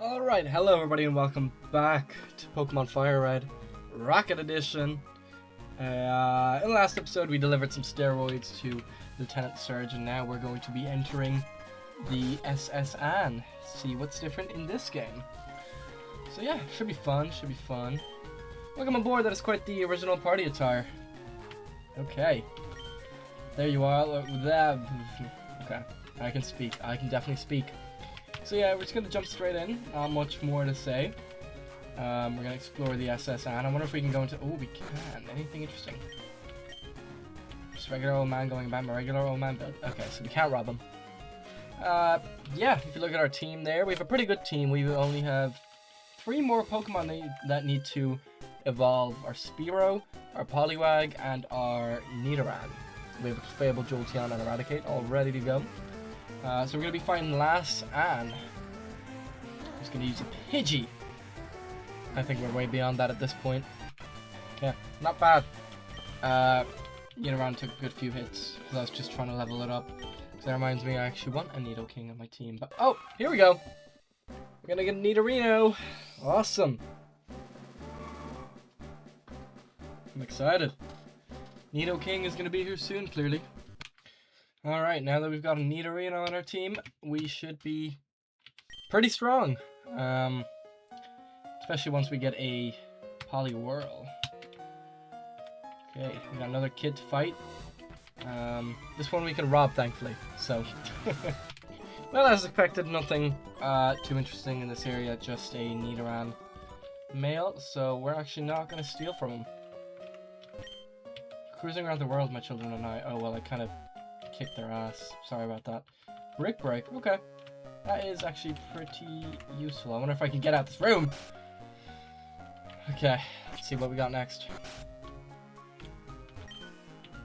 Alright, hello everybody and welcome back to Pokemon FireRed Rocket Edition. In the last episode we delivered some steroids to Lieutenant Surge, and now we're going to be entering the SS Anne. See what's different in this game. So yeah, should be fun. Welcome aboard, that is quite the original party attire. Okay. There you are. Okay, I can speak. I can definitely speak. So yeah, we're just going to jump straight in. Not much more to say. We're going to explore the SS Anne. I wonder if we can go into... Oh, we can. Anything interesting? Just regular old man going by my regular old man build. Okay, so we can't rob him. Yeah, if you look at our team there, we have a pretty good team. We only have 3 more Pokemon that need to evolve. Our Spearow, our Poliwag, and our Nidoran. We have a Fable, Jolteon, and Eradicate all ready to go. So we're going to be fighting Last Anne. Who's going to use a Pidgey. I think we're way beyond that at this point. Yeah, not bad. Nidoran took a good few hits because I was just trying to level it up. So that reminds me, I actually want a Nidoking on my team. But oh, here we go. We're going to get a Nidorino. Awesome. I'm excited. Nidoking is going to be here soon, clearly. Alright, now that we've got a Nidorino on our team, we should be pretty strong. Especially once we get a Poliwhirl. Okay, we got another kid to fight. This one we can rob, thankfully. So, well, as expected, nothing too interesting in this area, just a Nidoran male. So we're actually not going to steal from him. Cruising around the world, my children and I. Oh, well, I kind of kicked their ass. Sorry about that. Brick break. Okay. That is actually pretty useful. I wonder if I can get out this room. Okay. Let's see what we got next.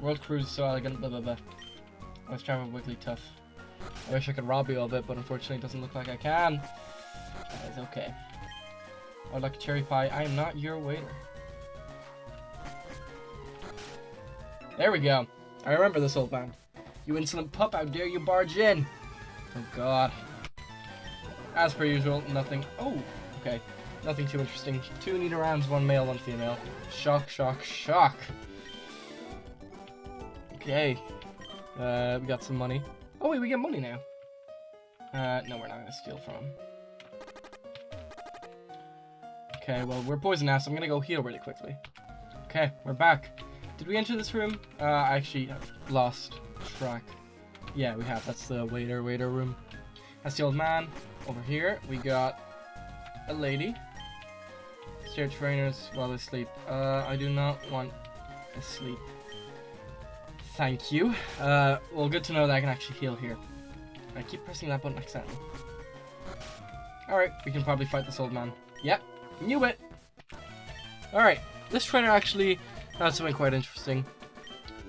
World cruise so elegant. Blah, blah, blah. Let's travel Wigglytuff. I wish I could rob you of it, but unfortunately it doesn't look like I can. That is okay. I would like a cherry pie. I am not your waiter. There we go. I remember this old man. You insolent pup, how dare you barge in? Oh god. As per usual, nothing. Oh, okay. Nothing too interesting. 2 Nidorans, 1 male, 1 female. Shock, shock, shock. Okay. We got some money. Oh wait, we get money now. No, we're not gonna steal from him. Okay, well, we're poison now, so I'm gonna go heal really quickly. Okay, we're back. Did we enter this room? I actually lost track. Yeah, we have. That's the waiter room. That's the old man. Over here, we got a lady. Stare trainers while they sleep. I do not want to sleep. Thank you. Well, good to know that I can actually heal here. I keep pressing that button accidentally. Alright, we can probably fight this old man. Yep, knew it! Alright, this trainer actually had something quite interesting.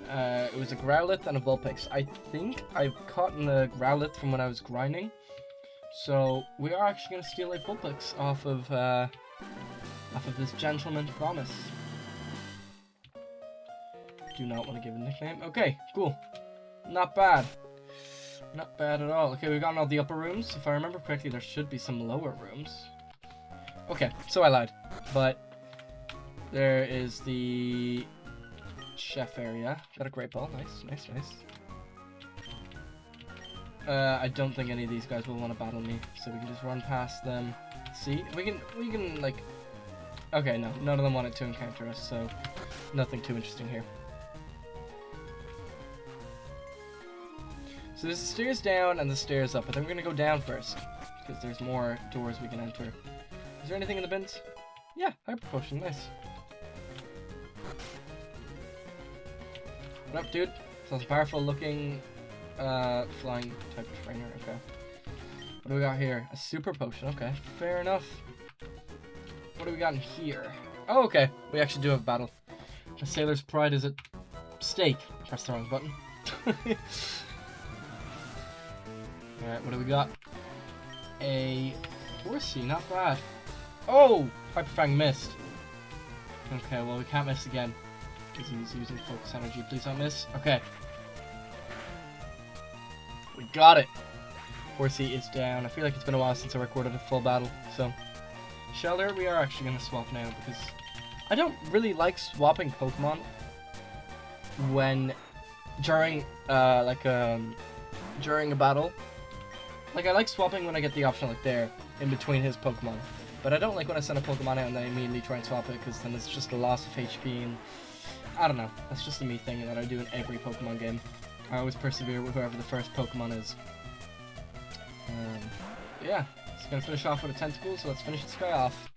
It was a Growlithe and a Vulpix. I think I've caught in the Growlithe from when I was grinding. So we are actually going to steal a Vulpix off of this gentleman promise. Do not want to give a nickname. Okay, cool. Not bad. Not bad at all. Okay, we've gotten all the upper rooms. If I remember correctly, there should be some lower rooms. Okay, so I lied. But there is the chef area. Got a great ball. Nice. I don't think any of these guys will want to battle me, so we can just run past them. See, we can like. Okay, no, none of them wanted to encounter us, so nothing too interesting here. So there's the stairs down and the stairs up, but then we're gonna go down first because there's more doors we can enter. Is there anything in the bins? Yeah, hyper potion. Nice. What up, dude? Sounds powerful looking flying type trainer. Okay. What do we got here? A super potion. Okay, fair enough. What do we got in here? Oh, okay. We actually do have a battle. The sailor's pride is at stake. Press the wrong button. Alright, what do we got? A Horsey, not bad. Oh! Hyper Fang missed. Okay, well, we can't miss again. Because he's using focus energy. Please don't miss. Okay. We got it. Horsey is down. I feel like it's been a while since I recorded a full battle, so... Shelter, we are actually going to swap now, because I don't really like swapping Pokemon when... during a battle. Like, I like swapping when I get the option, like, there, in between his Pokemon. But I don't like when I send a Pokemon out and then I immediately try and swap it, because then it's just a loss of HP, and... I don't know. That's just a me thing that I do in every Pokemon game. I always persevere with whoever the first Pokemon is. Yeah, it's gonna finish off with a Tentacle, so let's finish this guy off.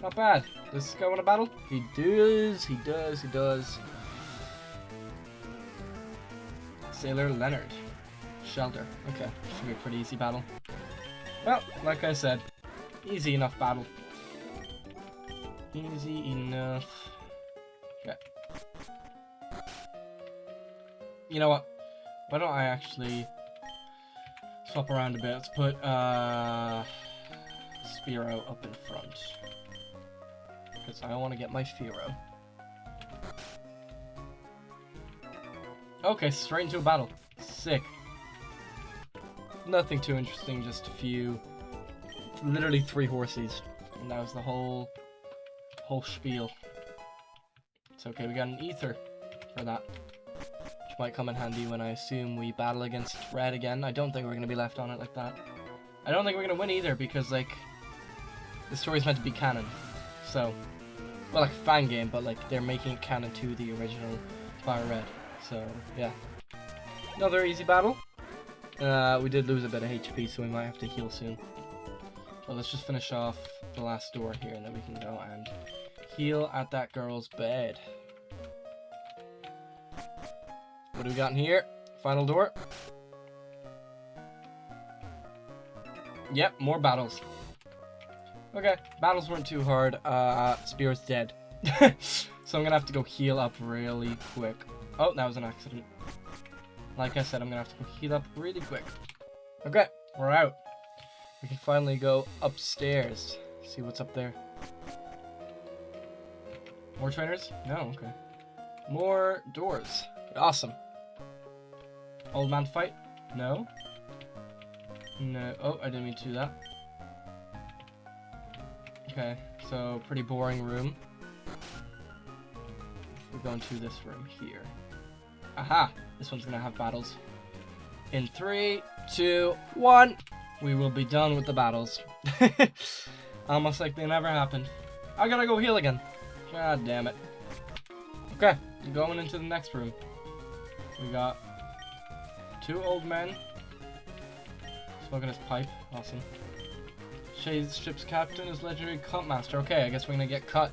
Not bad. Does this guy want a battle? He does, he does, he does. Sailor Leonard. Shelter. Okay, should be a pretty easy battle. Well, like I said, easy enough battle. Easy enough. Okay. You know what? Why don't I actually swap around a bit? Let's put Spearow up in front, because I want to get my Fearow. Okay, straight into a battle. Sick. Nothing too interesting, just a few, literally 3 Horsies, and that was the whole spiel. It's okay, we got an Ether for that, which might come in handy when I assume we battle against Red again. I don't think we're going to be left on it like that. I don't think we're going to win either, because, like, the story's meant to be canon. So, well, like a fan game, but, like, they're making it canon to the original FireRed. So, yeah. Another easy battle. We did lose a bit of HP, so we might have to heal soon. But let's just finish off the last door here, and then we can go and heal at that girl's bed. What do we got in here? Final door. Yep, more battles. Okay, battles weren't too hard. Spear's dead. So I'm gonna have to go heal up really quick. Oh, that was an accident. Like I said, I'm gonna have to go heal up really quick. Okay, we're out. We can finally go upstairs. See what's up there. More trainers? No, okay. More doors. Awesome. Old man fight? No. No. Oh, I didn't mean to do that. Okay, so pretty boring room. We're going to this room here. Aha! This one's gonna have battles. In 3, 2, 1, we will be done with the battles. Almost like they never happened. I gotta go heal again. God damn it. Okay, going into the next room. We got 2 old men smoking his pipe. Awesome. Shade's ship's captain is legendary cut master. Okay, I guess we're gonna get cut.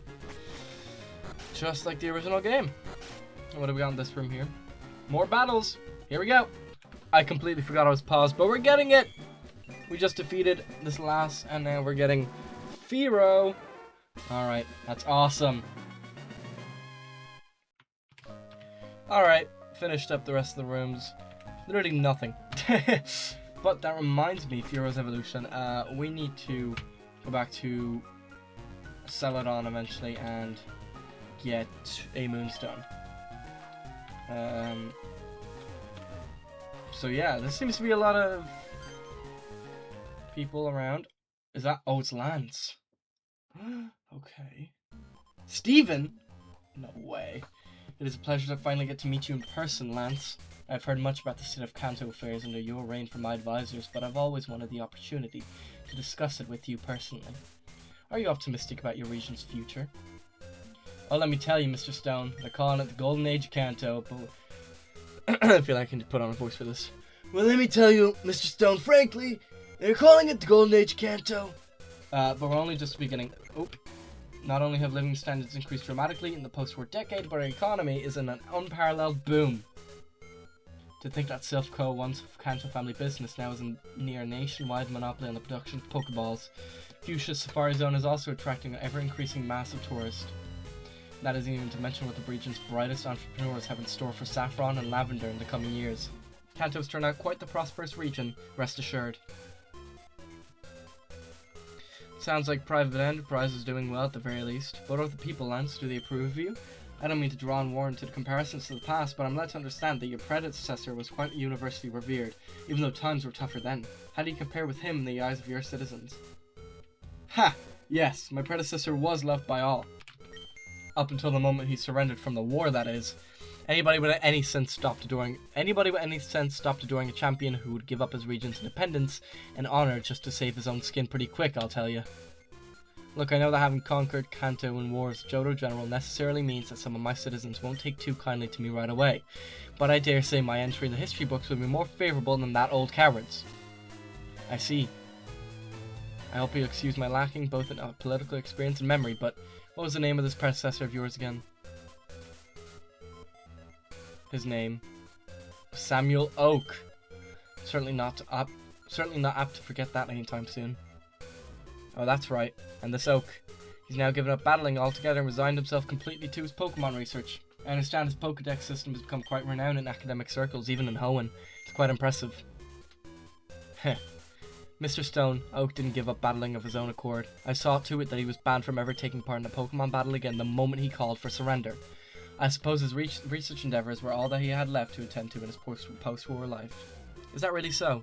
Just like the original game. What do we got in this room here? More battles. Here we go. I completely forgot I was paused, but we're getting it. We just defeated this last, and now we're getting Fearow. Alright, that's awesome. Alright, finished up the rest of the rooms. Literally nothing. But that reminds me, Fearow's evolution. We need to go back to Celadon eventually and get a Moonstone. So yeah, there seems to be a lot of people around. Is that? Oh, it's Lance. Okay. Steven? No way. It is a pleasure to finally get to meet you in person, Lance. I've heard much about the state of Kanto affairs under your reign from my advisors, but I've always wanted the opportunity to discuss it with you personally. Are you optimistic about your region's future? Well, let me tell you, Mr. Stone, they're calling it the Golden Age of Kanto, but I feel like I can put on a voice for this. Well, let me tell you, Mr. Stone, frankly, they're calling it the Golden Age of Kanto. But we're only just beginning. Oop. Not only have living standards increased dramatically in the post-war decade, but our economy is in an unparalleled boom. To think that Silphco, once Kanto family business, now is a near nationwide monopoly on the production of Pokeballs. Fuchsia's Safari Zone is also attracting an ever-increasing mass of tourists. That isn't even to mention what the region's brightest entrepreneurs have in store for saffron and lavender in the coming years. Kanto's turned out quite the prosperous region, rest assured. Sounds like private enterprise is doing well at the very least. What are the people, Lance? Do they approve of you? I don't mean to draw on warranted comparisons to the past, but I'm led to understand that your predecessor was quite universally revered, even though times were tougher then. How do you compare with him in the eyes of your citizens? Ha! Yes, my predecessor was loved by all. Up until the moment he surrendered from the war, that is. Anybody with any sense stopped adoring a champion who would give up his region's independence and honor just to save his own skin pretty quick, I'll tell you. Look, I know that having conquered Kanto in war as Johto General necessarily means that some of my citizens won't take too kindly to me right away, but I dare say my entry in the history books will be more favourable than that old coward's. I see. I hope you'll excuse my lacking both in political experience and memory, but what was the name of this predecessor of yours again? His name. Samuel Oak. Certainly not apt to forget that anytime soon. Oh, that's right. And this Oak. He's now given up battling altogether and resigned himself completely to his Pokemon research. I understand his Pokédex system has become quite renowned in academic circles, even in Hoenn. It's quite impressive. Heh. Mr. Stone, Oak didn't give up battling of his own accord. I saw to it that he was banned from ever taking part in a Pokemon battle again the moment he called for surrender. I suppose his research endeavours were all that he had left to attend to in his post-war life. Is that really so?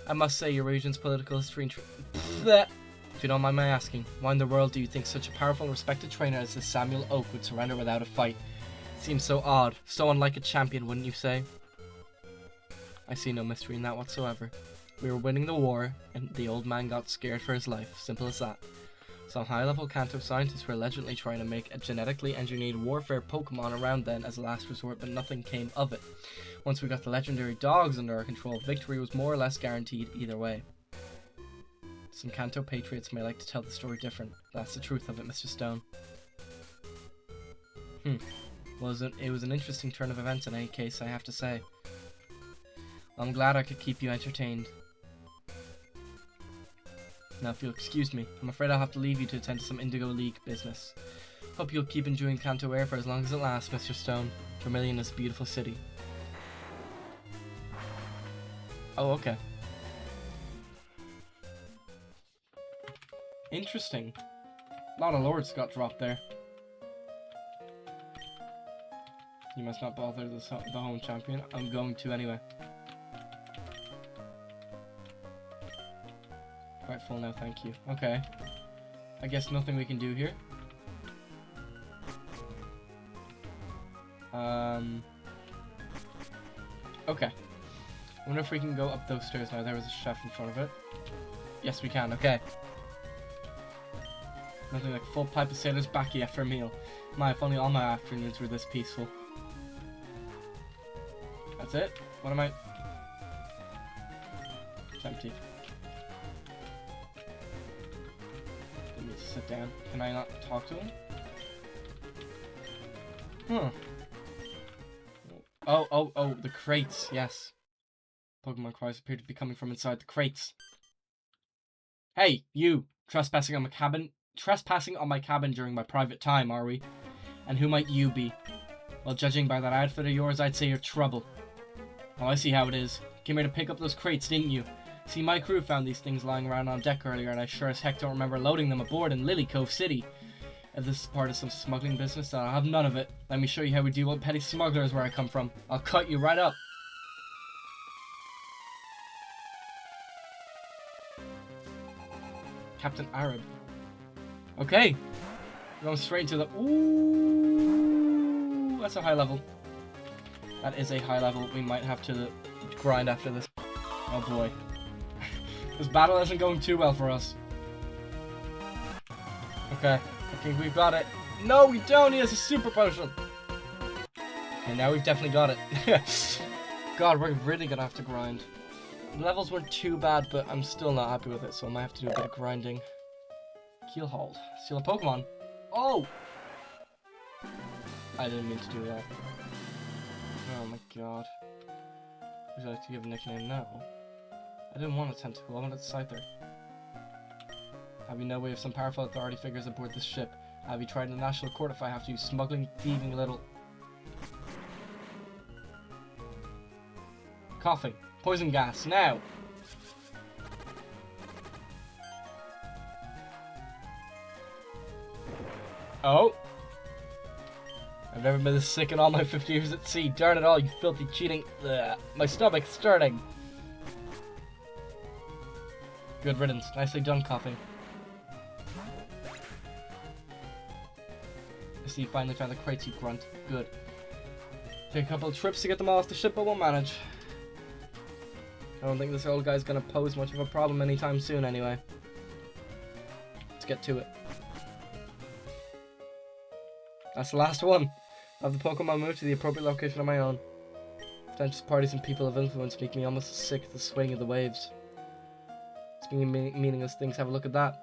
I must say your region's political history if you don't mind my asking, why in the world do you think such a powerful and respected trainer as this Samuel Oak would surrender without a fight? It seems so odd, so unlike a champion, wouldn't you say? I see no mystery in that whatsoever. We were winning the war, and the old man got scared for his life, simple as that. Some high-level Kanto scientists were allegedly trying to make a genetically engineered warfare Pokemon around then as a last resort, but nothing came of it. Once we got the legendary dogs under our control, victory was more or less guaranteed either way. Some Kanto patriots may like to tell the story different. That's the truth of it, Mr. Stone. Well, it was an interesting turn of events in any case, I have to say. I'm glad I could keep you entertained. Now, if you'll excuse me, I'm afraid I'll have to leave you to attend to some Indigo League business. Hope you'll keep enjoying Kanto Air for as long as it lasts, Mr. Stone. Vermilion is a beautiful city. Oh, okay. Interesting. A lot of lords got dropped there. You must not bother the home champion. I'm going to anyway. Quite full now, thank you. Okay. I guess nothing we can do here. Okay. I wonder if we can go up those stairs now. There was a chef in front of it. Yes, we can. Okay. Nothing like full pipe of sailor's baccy after a meal. If only all my afternoons were this peaceful. That's it? What am I... It's empty. Didn't need to sit down. Can I not talk to him? Oh, the crates, yes. Pokemon cries appear to be coming from inside the crates. Hey, you! Trespassing on my cabin during my private time, are we? And who might you be? Well, judging by that outfit of yours, I'd say you're trouble. Oh, I see how it is. Came here to pick up those crates, didn't you? See, my crew found these things lying around on deck earlier, and I sure as heck don't remember loading them aboard in Lily Cove City. If this is part of some smuggling business, then I'll have none of it. Let me show you how we deal with petty smugglers where I come from. I'll cut you right up. Captain Arab. Okay. Going straight to the... Ooh, that's a high level. That is a high level. We might have to grind after this. Oh boy. This battle isn't going too well for us. Okay. I think we've got it. No, we don't. He has a super potion. Okay, now we've definitely got it. God, we're really gonna have to grind. The levels weren't too bad, but I'm still not happy with it, so I might have to do a bit of grinding. Keelhold. Steal a Pokemon. Oh! I didn't mean to do that. Oh my god. Would you like to give a nickname now? I didn't want a tentacle, I wanted a Scyther. Have you no way of some powerful authority figures aboard this ship? Have you tried in the national court if I have to use smuggling, thieving little... Coughing. Poison gas, now! Oh! I've never been this sick in all my 50 years at sea. Darn it all, you filthy cheating. Ugh, my stomach's starting. Good riddance. Nicely done, coffee. I see you finally found the crates, you grunt. Good. Take a couple of trips to get them all off the ship, but we'll manage. I don't think this old guy's gonna pose much of a problem anytime soon anyway. Let's get to it. That's the last one. I'll have the Pokemon move to the appropriate location on my own. Pretentious parties and people of influence make me almost sick at the swing of the waves. Speaking of meaningless things, have a look at that.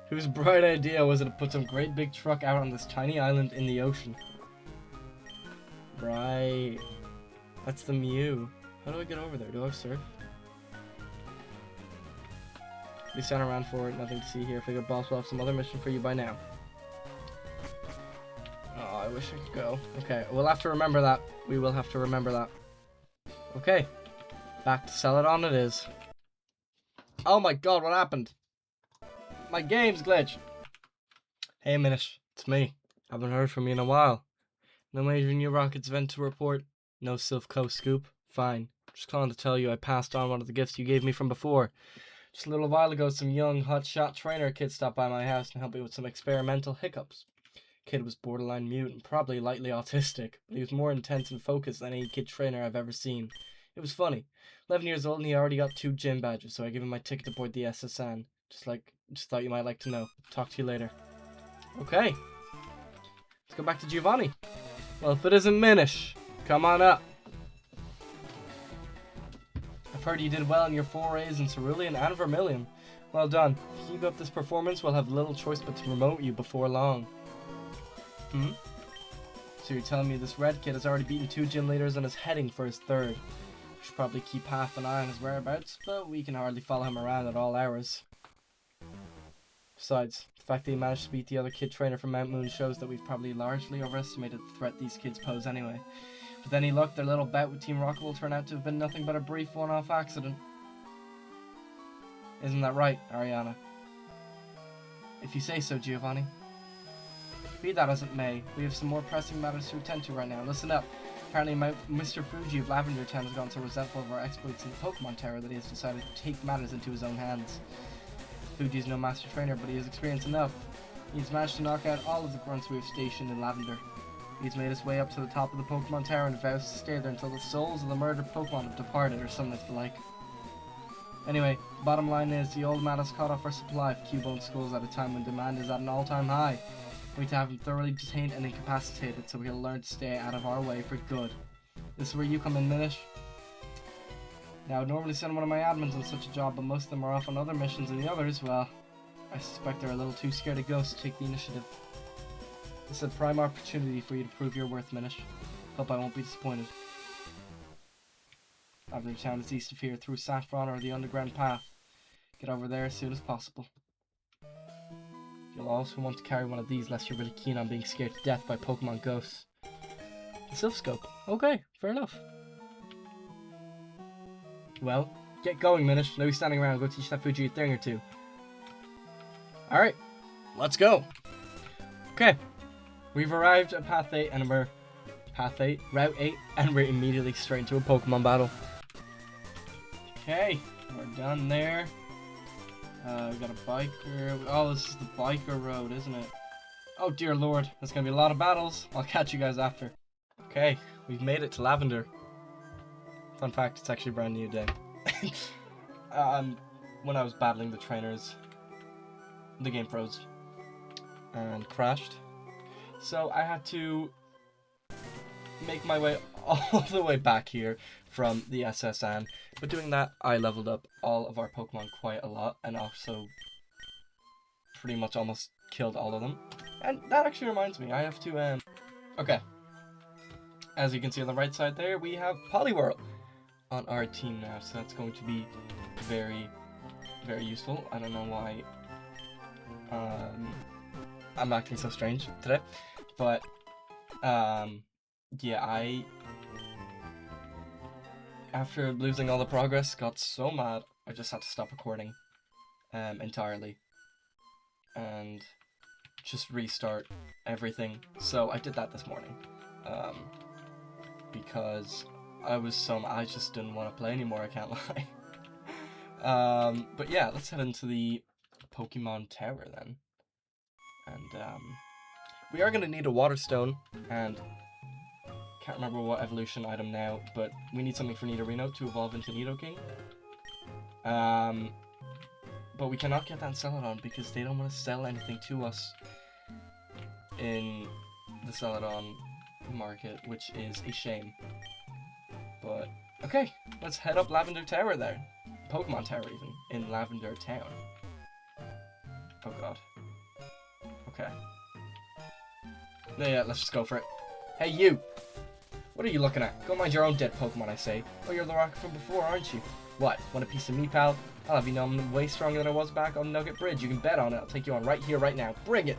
Whose bright idea was it to put some great big truck out on this tiny island in the ocean? Right. That's the Mew. How do I get over there? Do I have surf? We stand around for it, nothing to see here. Figure boss will have some other mission for you by now. Oh, I wish I could go. Okay, we'll have to remember that. We will have to remember that. Okay. Back to Celadon it is. Oh my god, what happened? My game's glitched. Hey Minish, it's me. Haven't heard from you in a while. No major new rockets event to report. No Silph scoop. Fine. Just calling to tell you I passed on one of the gifts you gave me from before. Just a little while ago, some young, hotshot trainer kid stopped by my house and helped me with some experimental hiccups. Kid was borderline mute and probably lightly autistic, but he was more intense and focused than any kid trainer I've ever seen. It was funny. 11 years old and he already got 2 gym badges, so I gave him my ticket aboard the SSN. Just thought you might like to know. Talk to you later. Okay. Let's go back to Giovanni. Well, if it isn't Minish, come on up. I've heard you did well in your forays in Cerulean and Vermilion. Well done. If you keep up this performance, we'll have little choice but to promote you before long. So you're telling me this red kid has already beaten 2 gym leaders and is heading for his 3rd. We should probably keep half an eye on his whereabouts, but we can hardly follow him around at all hours. Besides, the fact that he managed to beat the other kid trainer from Mount Moon shows that we've probably largely overestimated the threat these kids pose anyway. With any luck, their little bout with Team Rocket will turn out to have been nothing but a brief one-off accident. Isn't that right, Ariana? If you say so, Giovanni. Be that as it may, we have some more pressing matters to attend to right now. Listen up. Apparently Mr. Fuji of Lavender Town has gotten so resentful of our exploits in the Pokemon Tower that he has decided to take matters into his own hands. Fuji's no master trainer, but he has experience enough. He's managed to knock out all of the grunts we have stationed in Lavender. He's made his way up to the top of the Pokemon Tower and vows to stay there until the souls of the murdered Pokemon have departed, or something like the like. Anyway, the bottom line is, the old man has cut off our supply of Cubone skulls at a time when demand is at an all-time high. We need to have him thoroughly detained and incapacitated so he'll learn to stay out of our way for good. This is where you come in, Minish. Now, I would normally send one of my admins on such a job, but most of them are off on other missions, and the others, well, I suspect they're a little too scared of ghosts to take the initiative. This is a prime opportunity for you to prove your worth, Minish. Hope I won't be disappointed. Lavender Town is east of here, through Saffron or the underground path. Get over there as soon as possible. You'll also want to carry one of these lest you're really keen on being scared to death by Pokemon ghosts. The Silph Scope. Okay, fair enough. Well, get going, Minish. No standing around. Go teach that Fuji a thing or two. Alright, let's go. Okay, we've arrived at Route 8, and we're immediately straight into a Pokemon battle. Okay, we're done there. We got a biker. Oh, this is the biker road, isn't it? Oh dear lord, there's gonna be a lot of battles. I'll catch you guys after. Okay, we've made it to Lavender. Fun fact, it's actually a brand new day. When I was battling the trainers, the game froze and crashed. So I had to make my way all the way back here from the SSN. But doing that, I leveled up all of our Pokemon quite a lot, and also pretty much almost killed all of them. And that actually reminds me, I have to, okay. As you can see on the right side there, we have Poliwhirl on our team now, so that's going to be very, very useful. I don't know why I'm acting so strange today, but yeah, after losing all the progress, got so mad I just had to stop recording entirely. and just restart everything. So I did that this morning, because I just didn't want to play anymore, I can't lie. But yeah, let's head into the Pokemon Tower then. And we are going to need a Water Stone, and can't remember what evolution item now, but we need something for Nidorino to evolve into Nidoking. But we cannot get that in Celadon because they don't want to sell anything to us in the Celadon market, which is a shame. But, okay, let's head up Lavender Tower there. Pokemon Tower, even, in Lavender Town. Oh god. Okay. Yeah, let's just go for it. Hey, you! What are you looking at? Go mind your own dead Pokemon, I say. Oh, you're the Rocket from before, aren't you? What, want a piece of me, pal? I'll have you know I'm way stronger than I was back on Nugget Bridge. You can bet on it. I'll take you on right here, right now. Bring it!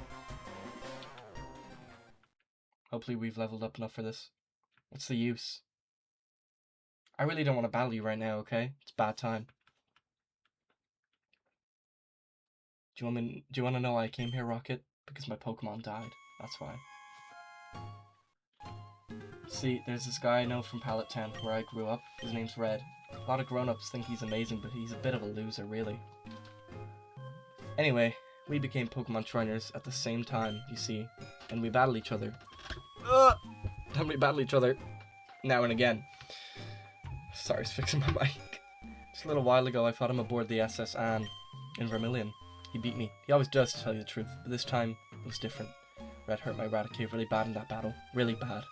Hopefully we've leveled up enough for this. What's the use? I really don't want to battle you right now, okay? It's bad time. Do you want to know why I came here, Rocket? Because my Pokemon died. That's why. See, there's this guy I know from Pallet Town, where I grew up. His name's Red. A lot of grown-ups think he's amazing, but he's a bit of a loser, really. Anyway, we became Pokemon trainers at the same time, you see, and we battle each other. And we battle each other now and again. Sorry, it's fixing my mic. Just a little while ago, I fought him aboard the SS Anne in Vermilion. He beat me. He always does, to tell you the truth, but this time it was different. Red hurt my Raticate really bad in that battle. Really bad.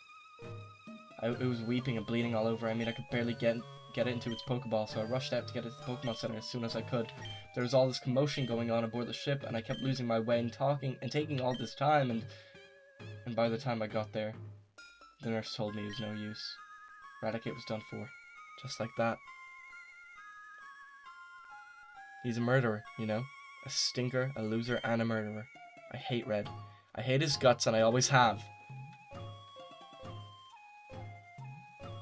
It was weeping and bleeding all over. I mean, I could barely get it into its Pokeball, so I rushed out to get it to the Pokemon Center as soon as I could. There was all this commotion going on aboard the ship, and I kept losing my way and taking all this time, and by the time I got there, the nurse told me it was no use. Raticate was done for. Just like that. He's a murderer, you know? A stinker, a loser, and a murderer. I hate Red. I hate his guts, and I always have.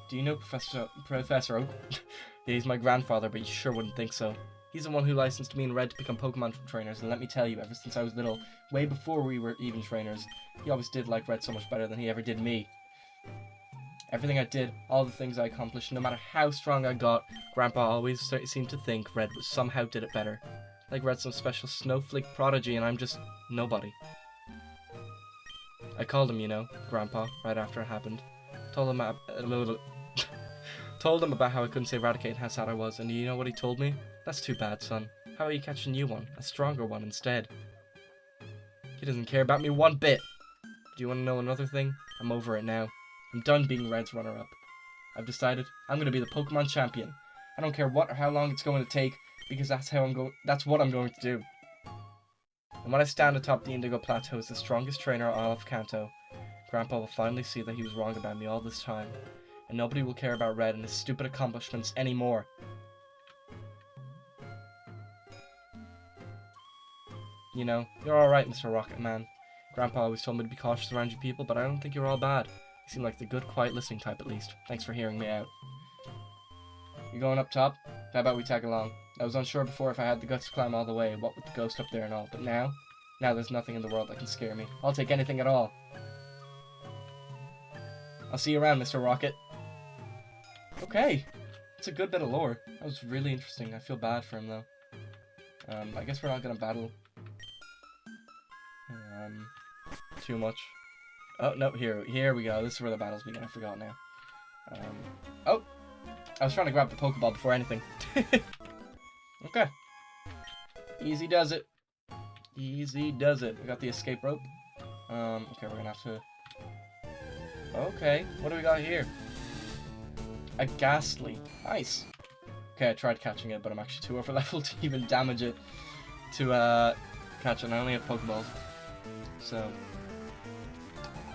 Do you know Professor Oak? Yeah, he's my grandfather, but you sure wouldn't think so. He's the one who licensed me and Red to become Pokemon trainers, and let me tell you, ever since I was little, way before we were even trainers, he always did like Red so much better than he ever did me. Everything I did, all the things I accomplished, no matter how strong I got, Grandpa always seemed to think Red somehow did it better. Like Red's some special snowflake prodigy, and I'm just nobody. I called him, you know, Grandpa, right after it happened. Told him about how I couldn't say Raticate and how sad I was, and you know what he told me? That's too bad, son. How about you catch a new one? A stronger one instead. He doesn't care about me one bit. Do you want to know another thing? I'm over it now. I'm done being Red's runner-up. I've decided I'm going to be the Pokemon champion. I don't care what or how long it's going to take, because that's what I'm going to do. And when I stand atop the Indigo Plateau as the strongest trainer on all of Kanto, Grandpa will finally see that he was wrong about me all this time, and nobody will care about Red and his stupid accomplishments anymore. You know, you're alright, Mr. Rocket Man. Grandpa always told me to be cautious around you people, but I don't think you're all bad. You seem like the good, quiet listening type at least. Thanks for hearing me out. You going up top? How about we tag along? I was unsure before if I had the guts to climb all the way, what with the ghost up there and all, but now there's nothing in the world that can scare me. I'll take anything at all. I'll see you around, Mr. Rocket. Okay. It's a good bit of lore. That was really interesting. I feel bad for him, though. I guess we're not gonna battle too much. Oh, no, here we go. This is where the battles begin. I forgot now. Oh! I was trying to grab the Pokeball before anything. Okay. Easy does it. Easy does it. We got the escape rope. Okay, we're gonna have to... Okay, what do we got here? A Ghastly. Nice. Okay, I tried catching it, but I'm actually too over leveled to even damage it to catch it. I only have Pokeballs. So,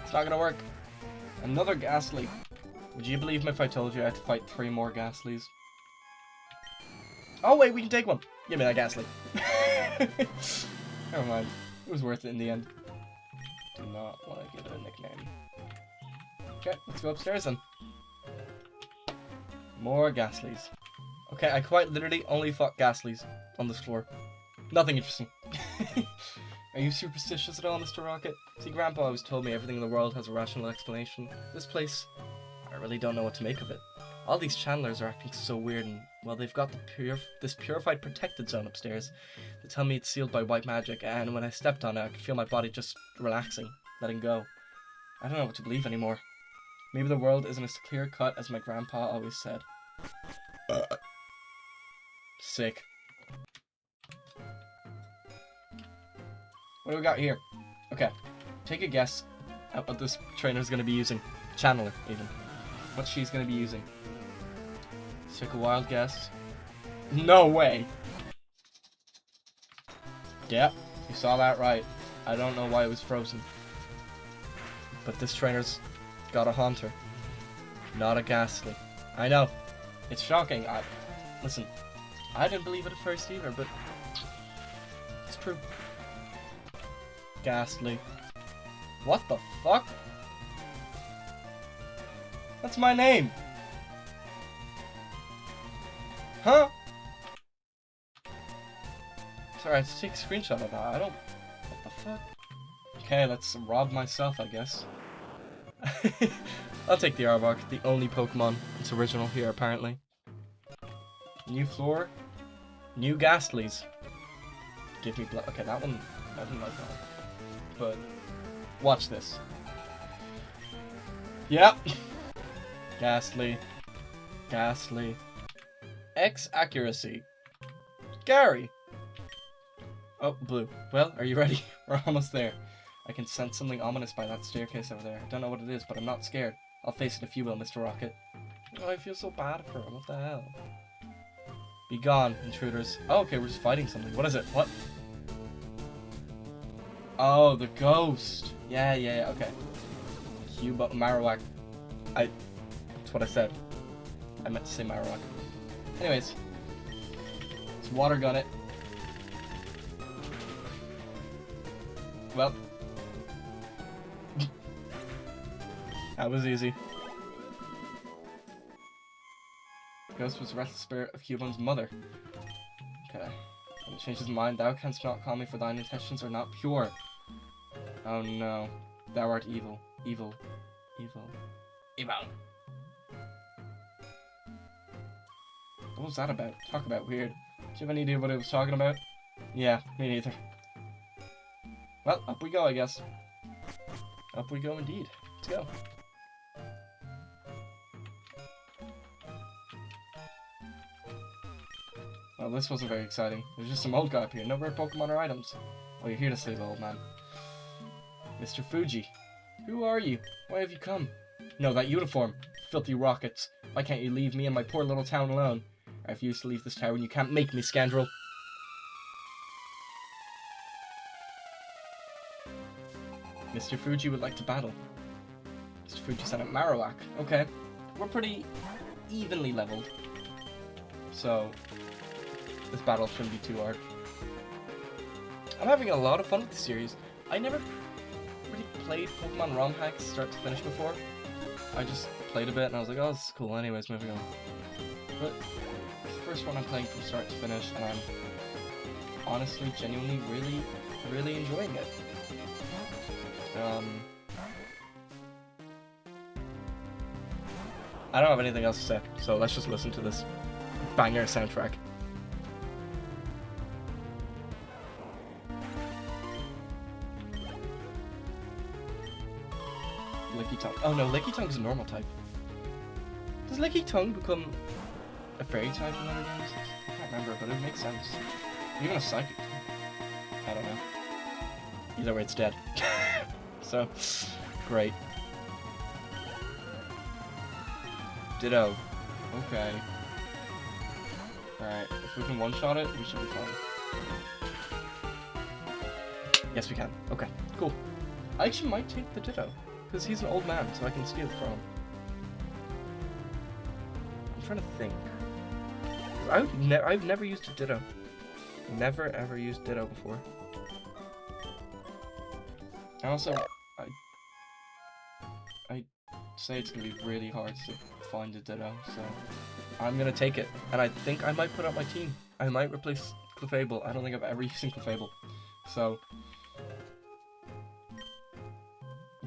it's not gonna work. Another Ghastly. Would you believe me if I told you I had to fight 3 more Ghastlies? Oh wait, we can take one! Give me that Ghastly. Never mind. It was worth it in the end. Do not want to give it a nickname. Okay, let's go upstairs then. More Ghastlies. Okay, I quite literally only fought Ghastlies on this floor. Nothing interesting. Are you superstitious at all, Mr. Rocket? See, Grandpa always told me everything in the world has a rational explanation. This place, I really don't know what to make of it. All these channelers are acting so weird, and, well, they've got this purified protected zone upstairs. They tell me it's sealed by white magic, and when I stepped on it, I could feel my body just relaxing, letting go. I don't know what to believe anymore. Maybe the world isn't as clear-cut as my grandpa always said. Sick. What do we got here? Okay, take a guess at what this trainer's going to be using. Channeler, even. What she's going to be using. Let's take a wild guess. No way! Yep, you saw that right. I don't know why it was frozen. But this trainer's got a Haunter. Not a Ghastly. I know. It's shocking. Listen, I didn't believe it at first either, but it's true. Ghastly. What the fuck? That's my name! Huh? Sorry, I have to take a screenshot of that. I don't... What the fuck? Okay, let's rob myself, I guess. I'll take the Arbok, the only Pokemon that's original here, apparently. New floor. New Ghastlies. Give me blood. Okay, that one... I didn't like that one. But... Watch this. Yep. Ghastly. Ghastly. X accuracy. Gary. Oh, blue. Well, are you ready? We're almost there. I can sense something ominous by that staircase over there. I don't know what it is, but I'm not scared. I'll face it if you will, Mr. Rocket. Oh, I feel so bad for him. What the hell? Be gone, intruders. Oh, okay, we're just fighting something. What is it? What? Oh, the ghost. Yeah, okay. Cuba Marowak. That's what I said. I meant to say Marowak. Anyways. Let's water gun it. Well. That was easy. The ghost was the restless spirit of Cubon's mother. Okay. When it changed his mind, thou canst not call me, for thine intentions are not pure. Oh no. Thou art evil. Evil. Evil. Evil. What was that about? Talk about weird. Do you have any idea what it was talking about? Yeah, me neither. Well, up we go, I guess. Up we go indeed. Let's go. Well, this wasn't very exciting. There's just some old guy up here. No rare Pokemon or items. Oh, you're here to save the old man. Mr. Fuji. Who are you? Why have you come? No, that uniform. Filthy rockets. Why can't you leave me and my poor little town alone? I refuse to leave this tower and you can't make me, scoundrel. Mr. Fuji would like to battle. Mr. Fuji sent out Marowak. Okay. We're pretty evenly leveled. So, this battle shouldn't be too hard. I'm having a lot of fun with the series. I never really played Pokemon ROMHACK start to finish before. I just played a bit and I was like, oh, this is cool. Anyways, moving on. But it's the first one I'm playing from start to finish, and I'm honestly, genuinely, really enjoying it. I don't have anything else to say, so let's just listen to this banger soundtrack. Licky Tongue. Oh no, Licky Tongue is a normal type. Does Licky Tongue become a fairy type in other games? I can't remember, but it makes sense. Even a psychic type. I don't know. Either way, it's dead. So, great. Ditto. Okay. Alright, if we can one-shot it, we should be fine. Yes, we can. Okay, cool. I actually might take the Ditto, because he's an old man, so I can steal from him. I'm trying to think. I've never used a Ditto. Never ever used Ditto before. And also, I say it's gonna be really hard to find a Ditto, so I'm gonna take it. And I think I might put up my team. I might replace Clefable. I don't think I've ever used Clefable. So,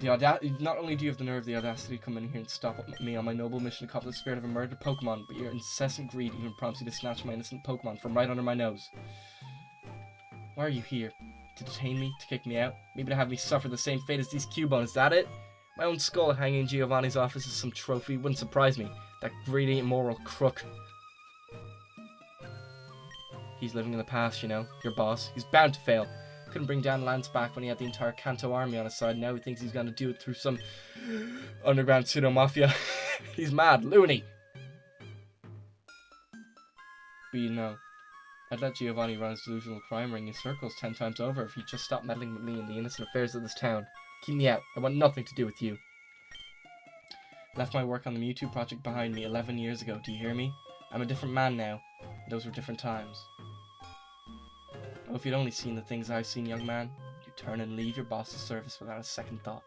Not only do you have the nerve, the audacity to come in here and stop me on my noble mission to copy the spirit of a murdered Pokemon, but your incessant greed even prompts you to snatch my innocent Pokemon from right under my nose. Why are you here? To detain me? To kick me out? Maybe to have me suffer the same fate as these Cubone, is that it? My own skull hanging in Giovanni's office is some trophy, wouldn't surprise me. That greedy, immoral crook. He's living in the past, you know. Your boss. He's bound to fail. Couldn't bring down Lance back when he had the entire Kanto army on his side. Now he thinks he's going to do it through some underground pseudo-mafia. He's mad. Loony. But you know, I'd let Giovanni run his delusional crime ring in circles 10 times over if he'd just stop meddling with me in the innocent affairs of this town. Keep me out. I want nothing to do with you. Left my work on the Mewtwo project behind me 11 years ago. Do you hear me? I'm a different man now. Those were different times. Oh, if you'd only seen the things I've seen, young man, you'd turn and leave your boss's service without a second thought.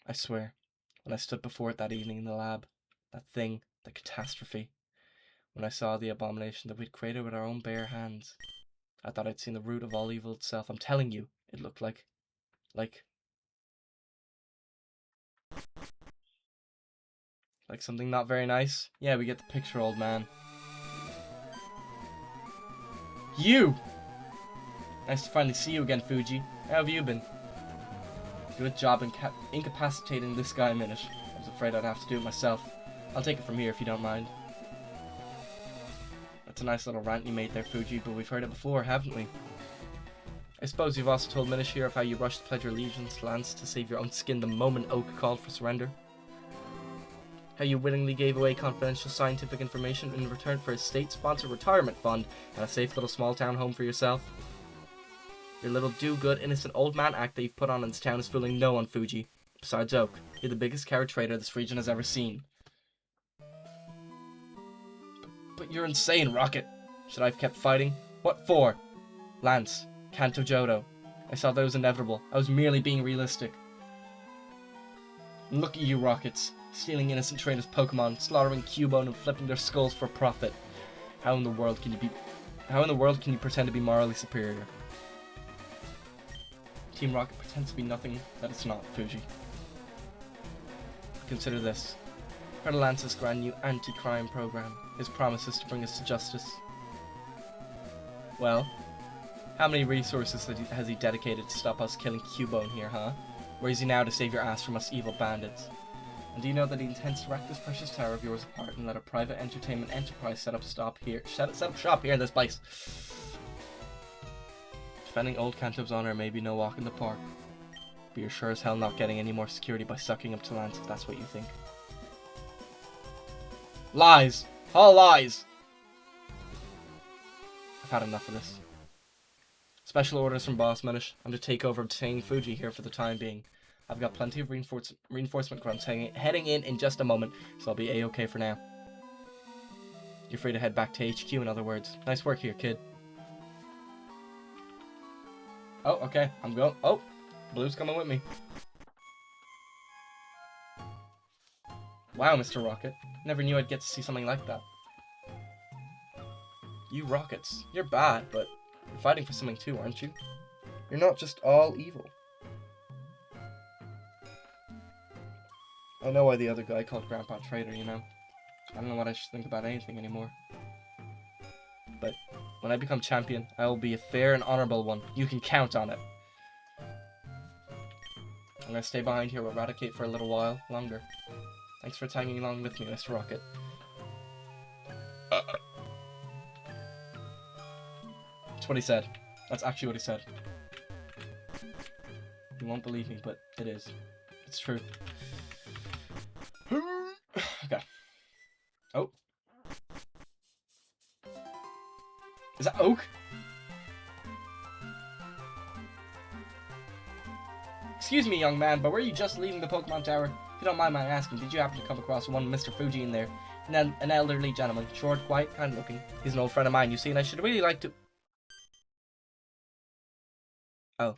I swear, when I stood before it that evening in the lab, that thing, the catastrophe, when I saw the abomination that we'd created with our own bare hands, I thought I'd seen the root of all evil itself. I'm telling you, it looked like something not very nice. Yeah, we get the picture, old man. You! Nice to finally see you again, Fuji. How have you been? Good job incapacitating this guy a minute. I was afraid I'd have to do it myself. I'll take it from here if you don't mind. That's a nice little rant you made there, Fuji, but we've heard it before, haven't we? I suppose you've also told Minish here of how you rushed to pledge your allegiance to Lance to save your own skin the moment Oak called for surrender. How you willingly gave away confidential scientific information in return for a state-sponsored retirement fund and a safe little small-town home for yourself. Your little do-good, innocent old man act that you've put on in this town is fooling no one, Fuji. Besides Oak, you're the biggest coward traitor this region has ever seen. But you're insane, Rocket. Should I have kept fighting? What for? Lance, Kanto Johto. I saw that it was inevitable. I was merely being realistic. And look at you, Rockets. Stealing innocent trainers' Pokemon, slaughtering Cubone and flipping their skulls for profit. How in the world can you pretend to be morally superior? Team Rocket pretends to be nothing that it's not, Fuji. Consider this. Colonel Lance's grand new anti-crime program. His promises to bring us to justice. Well, how many resources has he dedicated to stop us killing Cubone here, huh? Where is he now to save your ass from us evil bandits? And do you know that he intends to wreck this precious tower of yours apart and let a private entertainment enterprise set up shop here in this place? Defending old Kanto's honor may be no walk in the park, but you're sure as hell not getting any more security by sucking up to Lance if that's what you think. Lies! All lies! I've had enough of this. Special orders from Boss Minish. I'm to take over detaining Fuji here for the time being. I've got plenty of reinforcement grunts heading in just a moment, so I'll be a-okay for now. You're free to head back to HQ, in other words. Nice work here, kid. Oh, okay. I'm going. Oh, Blue's coming with me. Wow, Mr. Rocket. Never knew I'd get to see something like that. You Rockets. You're bad, but you're fighting for something too, aren't you? You're not just all evil. I know why the other guy called Grandpa traitor, you know. I don't know what I should think about anything anymore. But when I become champion, I will be a fair and honorable one. You can count on it. I'm gonna stay behind here with Eradicate for a little while longer. Thanks for tagging along with me, Mr. Rocket. That's what he said. That's actually what he said. You won't believe me, but it is. It's true. Okay. Oh. Is that Oak? Excuse me, young man, but were you just leaving the Pokemon Tower? If you don't mind my asking, did you happen to come across one Mr. Fuji in there? An elderly gentleman, short, quiet, kind looking. He's an old friend of mine, you see, and I should really like to... Oh,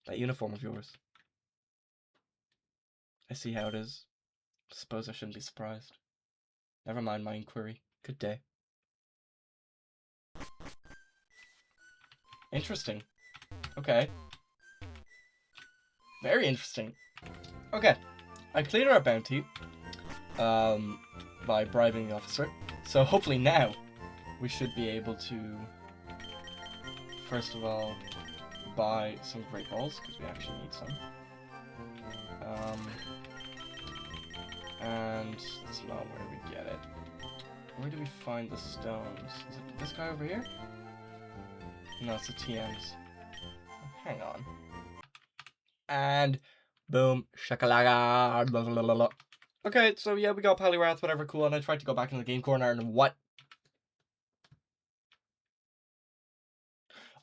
that uniform of yours. I see how it is. Suppose I shouldn't be surprised. Never mind my inquiry. Good day. Interesting. Okay. Very interesting. Okay. I cleared our bounty by bribing the officer. So hopefully now we should be able to, first of all, buy some great balls, because we actually need some. And that's not where we get it. Where do we find the stones? Is it this guy over here? No, it's the TMs. Hang on. And boom, shakalaka. Blah, blah, blah, blah. Okay, so yeah, we got Poliwrath, whatever, cool. And I tried to go back in the game corner, and what?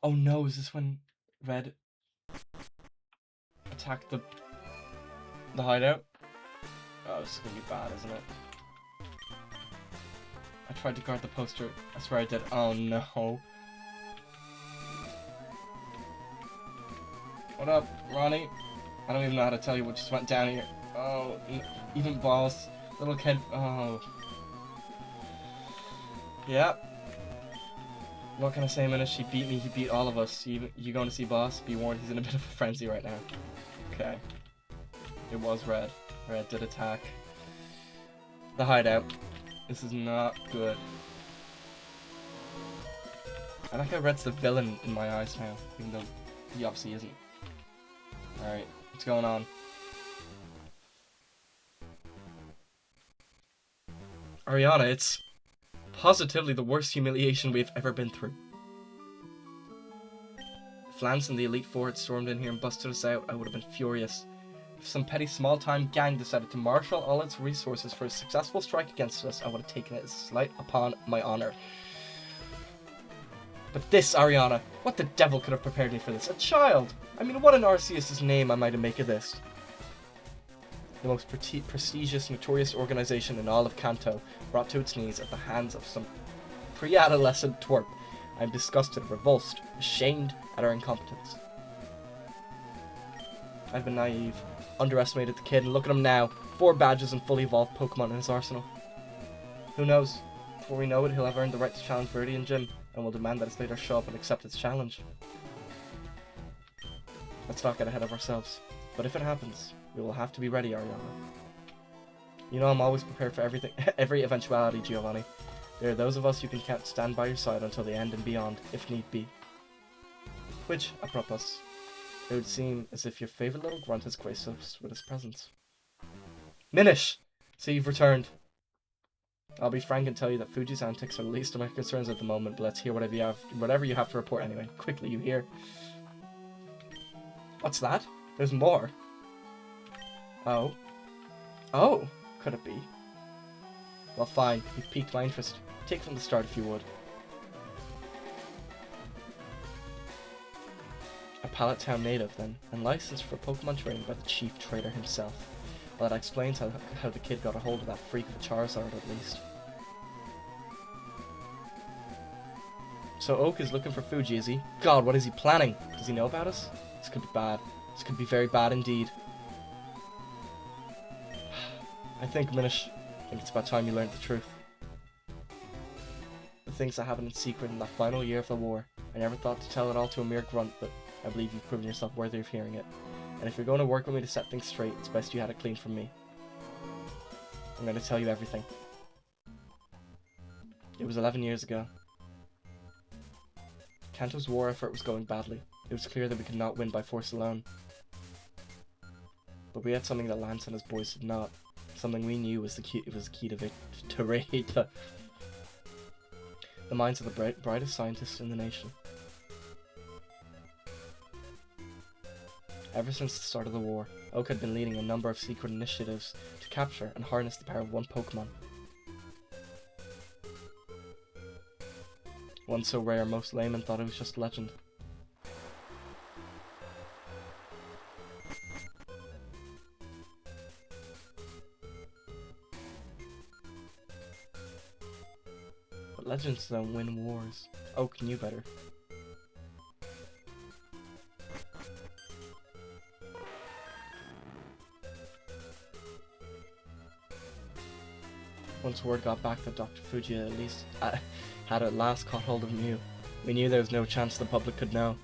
Oh no, is this when Red attacked the hideout? Oh, this is gonna be bad, isn't it? I tried to guard the poster. I swear I did. Oh no. What up, Ronnie? I don't even know how to tell you what just went down here. Oh, even boss. Little kid. Oh. Yeah. What can I say, Minna? She beat me. He beat all of us. You going to see boss? Be warned, he's in a bit of a frenzy right now. Okay. It was Red. Red did attack the hideout. This is not good. I like how Red's the villain in my eyes now, even though he obviously isn't. Alright, what's going on? Ariana, it's positively the worst humiliation we've ever been through. If Lance and the Elite Four had stormed in here and busted us out, I would have been furious. If some petty small-time gang decided to marshal all its resources for a successful strike against us, I would have taken it as a slight upon my honor. But this, Ariana, what the devil could have prepared me for this? A child! I mean, what an Arceus' name I might have made of this. The most prestigious, notorious organization in all of Kanto, brought to its knees at the hands of some pre-adolescent twerp. I am disgusted, revulsed, ashamed at our incompetence. I've been naive, underestimated the kid, and look at him now. 4 badges and fully evolved Pokemon in his arsenal. Who knows? Before we know it, he'll have earned the right to challenge Viridian Gym, and will demand that his leader show up and accept its challenge. Let's not get ahead of ourselves. But if it happens, we will have to be ready, Ariana. You know I'm always prepared for everything, every eventuality, Giovanni. There are those of us you can count stand by your side until the end and beyond, if need be. Which, apropos, it would seem as if your favourite little grunt has graced us with his presence. Minish! So you've returned. I'll be frank and tell you that Fuji's antics are the least of my concerns at the moment, but let's hear whatever you have to report anyway. Quickly, you hear. What's that? There's more. Oh. Oh! Could it be? Well, fine. You've piqued my interest. Take it from the start if you would. A Pallet Town native, then, and licensed for Pokemon training by the chief trader himself. Well, that explains how the kid got a hold of that freak of a Charizard, at least. So Oak is looking for Fuji, is he? God, what is he planning? Does he know about us? This could be bad. This could be very bad indeed. I think, Minish, it's about time you learned the truth. The things that happened in secret in that final year of the war. I never thought to tell it all to a mere grunt, but I believe you've proven yourself worthy of hearing it. And if you're going to work with me to set things straight, it's best you had it clean from me. I'm going to tell you everything. It was 11 years ago. Kanto's war effort was going badly. It was clear that we could not win by force alone. But we had something that Lance and his boys did not. Something we knew was the key to raid the minds of the brightest scientists in the nation. Ever since the start of the war, Oak had been leading a number of secret initiatives to capture and harness the power of one Pokemon. One so rare most laymen thought it was just legend. But legends don't win wars. Oak knew better. Once word got back that Dr. Fuji at least had at last caught hold of Mew, we knew there was no chance the public could know.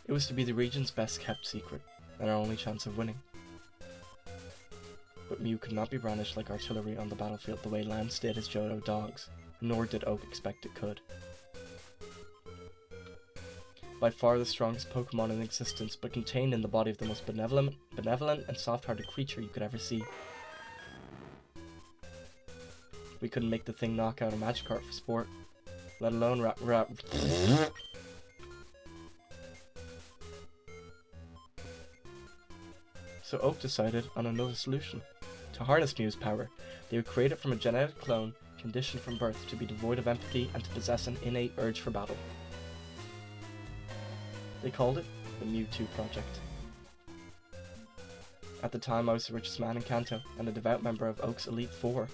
It was to be the region's best kept secret, and our only chance of winning. But Mew could not be brandished like artillery on the battlefield the way Lance did his Johto dogs, nor did Oak expect it could. By far the strongest Pokemon in existence, but contained in the body of the most benevolent and soft-hearted creature you could ever see. We couldn't make the thing knock out a Magikarp for sport, let alone So Oak decided on another solution. To harness Mew's power, they would create it from a genetic clone conditioned from birth to be devoid of empathy and to possess an innate urge for battle. They called it the Mewtwo Project. At the time I was the richest man in Kanto and a devout member of Oak's Elite Four.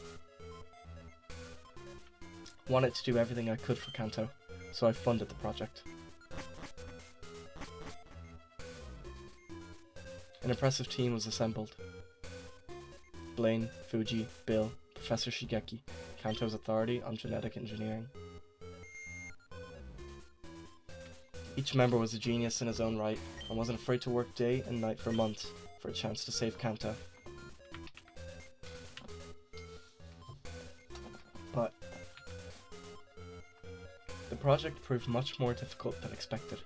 Wanted to do everything I could for Kanto, so I funded the project. An impressive team was assembled. Blaine, Fuji, Bill, Professor Shigeki, Kanto's authority on genetic engineering. Each member was a genius in his own right, and wasn't afraid to work day and night for months for a chance to save Kanto. But the project proved much more difficult than expected.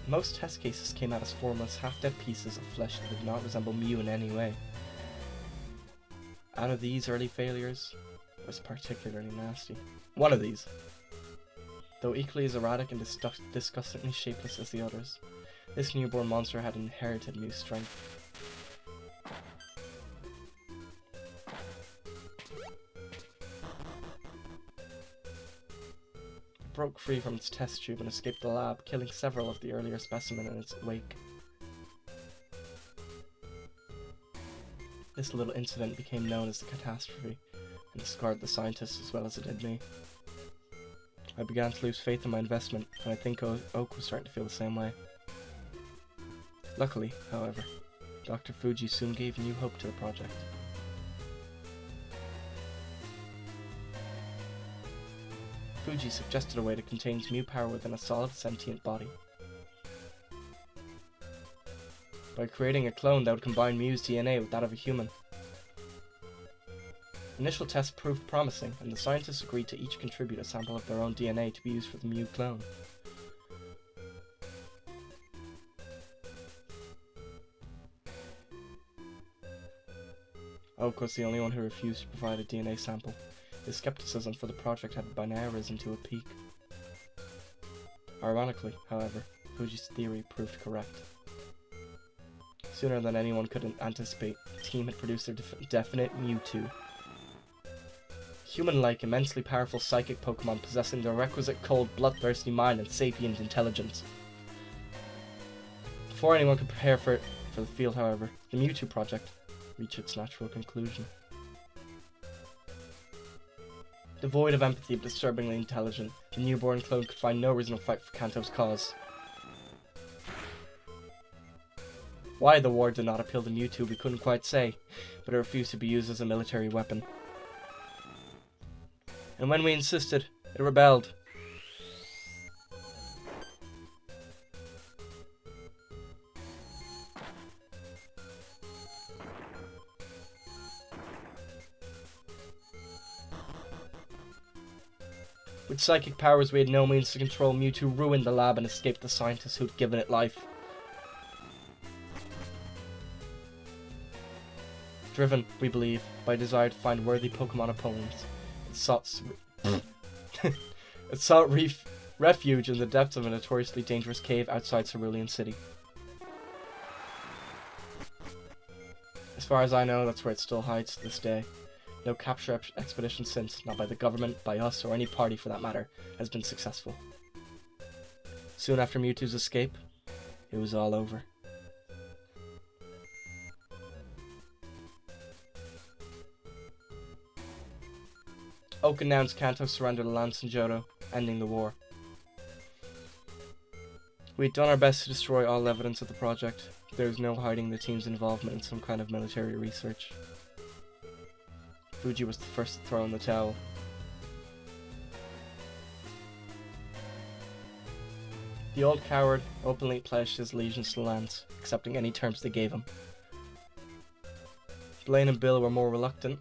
Most test cases came out as formless, half-dead pieces of flesh that did not resemble Mew in any way. Out of these early failures, it was particularly nasty. One of these, though equally as erratic and disgustingly shapeless as the others, this newborn monster had inherited Mew's strength. It broke free from its test tube and escaped the lab, killing several of the earlier specimens in its wake. This little incident became known as the catastrophe, and scarred the scientists as well as it did me. I began to lose faith in my investment, and I think Oak was starting to feel the same way. Luckily, however, Dr. Fuji soon gave new hope to the project. Fuji suggested a way to contain Mew power within a solid sentient body. By creating a clone that would combine Mew's DNA with that of a human. Initial tests proved promising, and the scientists agreed to each contribute a sample of their own DNA to be used for the Mew clone. Oak was the only one who refused to provide a DNA sample. His skepticism for the project had by now risen to a peak. Ironically, however, Fuji's theory proved correct. Sooner than anyone could anticipate, the team had produced their definite Mewtwo. Human-like, immensely powerful psychic Pokemon possessing the requisite cold, bloodthirsty mind and sapient intelligence. Before anyone could prepare for the field, however, the Mewtwo project reached its natural conclusion. Devoid of empathy but disturbingly intelligent, the newborn clone could find no reason to fight for Kanto's cause. Why the war did not appeal to Mewtwo we couldn't quite say, but it refused to be used as a military weapon. And when we insisted, it rebelled. With psychic powers we had no means to control, Mewtwo ruined the lab and escaped the scientists who'd given it life. Driven, we believe, by a desire to find worthy Pokemon opponents, it sought refuge in the depths of a notoriously dangerous cave outside Cerulean City. As far as I know, that's where it still hides to this day. No capture expedition since, not by the government, by us, or any party for that matter, has been successful. Soon after Mewtwo's escape, it was all over. Oak announced Kanto surrendered to Lance and Johto, ending the war. We had done our best to destroy all evidence of the project. There was no hiding the team's involvement in some kind of military research. Fuji was the first to throw in the towel. The old coward openly pledged his allegiance to Lance, accepting any terms they gave him. Blaine and Bill were more reluctant.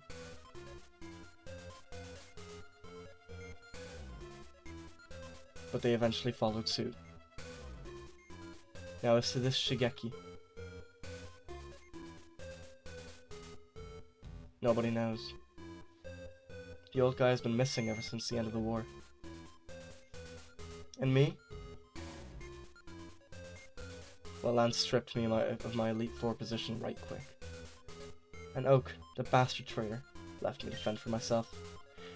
But they eventually followed suit. Now as to this Shigeki. Nobody knows. The old guy has been missing ever since the end of the war. And me? Well, Lance stripped me of my Elite Four position right quick. And Oak, the bastard traitor, left me to fend for myself.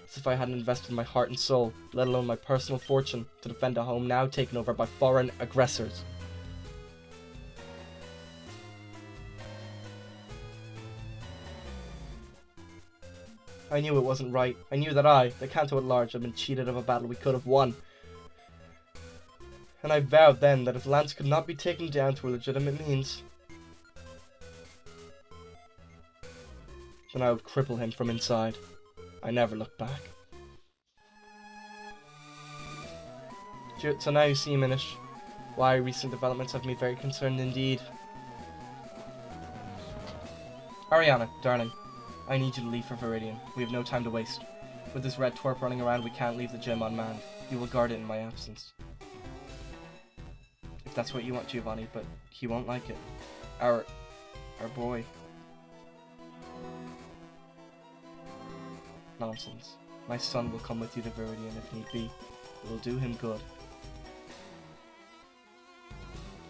As if I hadn't invested my heart and soul, let alone my personal fortune, to defend a home now taken over by foreign aggressors. I knew it wasn't right. I knew that I, the Kanto at large, had been cheated of a battle we could have won. And I vowed then that if Lance could not be taken down through legitimate means, then I would cripple him from inside. I never looked back. So now you see, Minish, why recent developments have me very concerned indeed. Ariana, darling, I need you to leave for Viridian. We have no time to waste. With this red twerp running around, we can't leave the gym unmanned. You will guard it in my absence. If that's what you want, Giovanni, but he won't like it. Our boy. Nonsense. My son will come with you to Viridian if need be. It will do him good.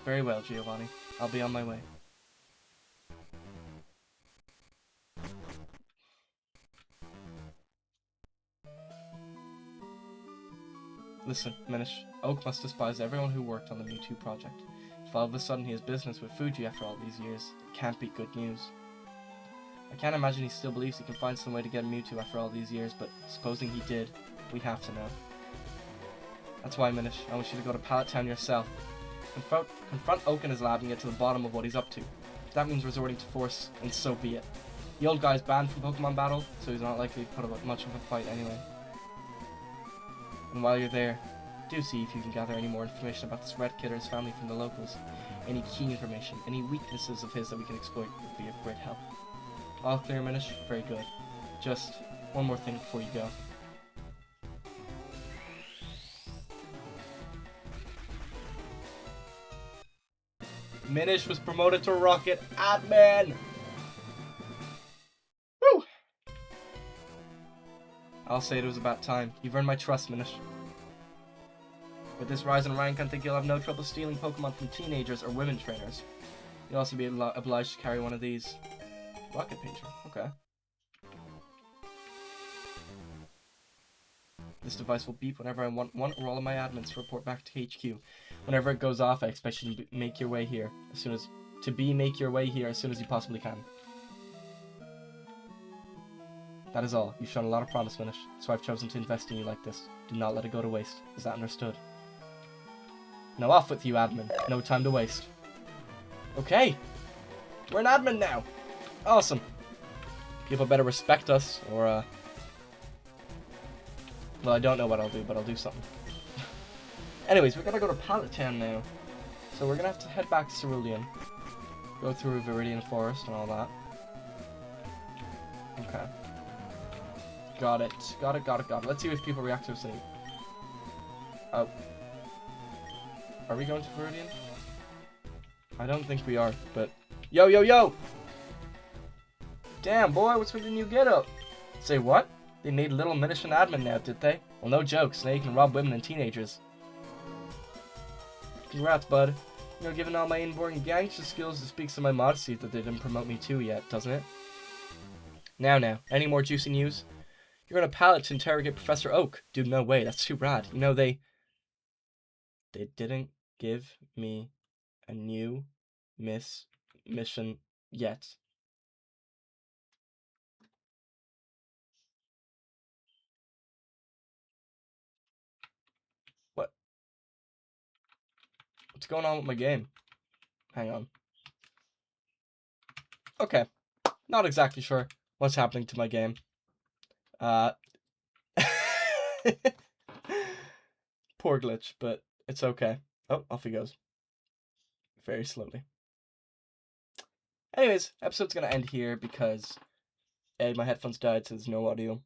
Very well, Giovanni. I'll be on my way. Listen, Minish, Oak must despise everyone who worked on the Mewtwo project. If all of a sudden he has business with Fuji after all these years, it can't be good news. I can't imagine he still believes he can find some way to get Mewtwo after all these years, but supposing he did, we have to know. That's why, Minish, I want you to go to Pallet Town yourself. Confront Oak in his lab and get to the bottom of what he's up to. If that means resorting to force, then so be it. The old guy's banned from Pokemon Battle, so he's not likely to put up much of a fight anyway. And while you're there, do see if you can gather any more information about this Red Kid or his family from the locals. Any key information, any weaknesses of his that we can exploit would be of great help. All clear, Minish? Very good. Just one more thing before you go. Minish was promoted to Rocket Admin! Woo! I'll say it was about time. You've earned my trust, Minish. With this rise in rank, I think you'll have no trouble stealing Pokemon from teenagers or women trainers. You'll also be obliged to carry one of these. Rocket pager, okay. This device will beep whenever I want one or all of my admins to report back to HQ. Whenever it goes off, I expect you to make your way here as soon as you possibly can. That is all. You've shown a lot of promise, Minish, so I've chosen to invest in you like this. Do not let it go to waste. Is that understood? Now off with you, admin. No time to waste. Okay. We're an admin now. Awesome. People better respect us, or, well, I don't know what I'll do, but I'll do something. Anyways, we're gonna go to Pallet Town now. So we're gonna have to head back to Cerulean. Go through Viridian Forest and all that. Okay. Got it. Got it. Let's see if people react to us. Oh. Are we going to Viridian? I don't think we are, but... Yo! Damn, boy, what's with the new get-up? Say what? They made Little Minish an admin now, did they? Well, no joke. Snake can rob women and teenagers. Congrats, bud. You know, given all my inborn gangster skills, it speaks to my modesty that they didn't promote me too yet, doesn't it? Now, any more juicy news? You're on a pallet to interrogate Professor Oak. Dude, no way. That's too rad. You know, they didn't give me a new mission yet. What? What's going on with my game? Hang on. Okay. Not exactly sure what's happening to my game. Poor glitch, but it's okay. Oh, off he goes. Very slowly. Anyways, episode's gonna end here because A, my headphones died, so there's no audio.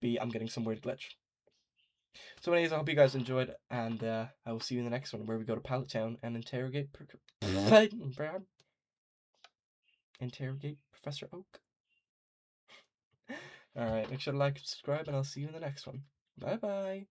B, I'm getting some weird glitch. So anyways, I hope you guys enjoyed, and I will see you in the next one, where we go to Pallet Town and interrogate Professor Oak. Alright, make sure to like and subscribe, and I'll see you in the next one. Bye bye!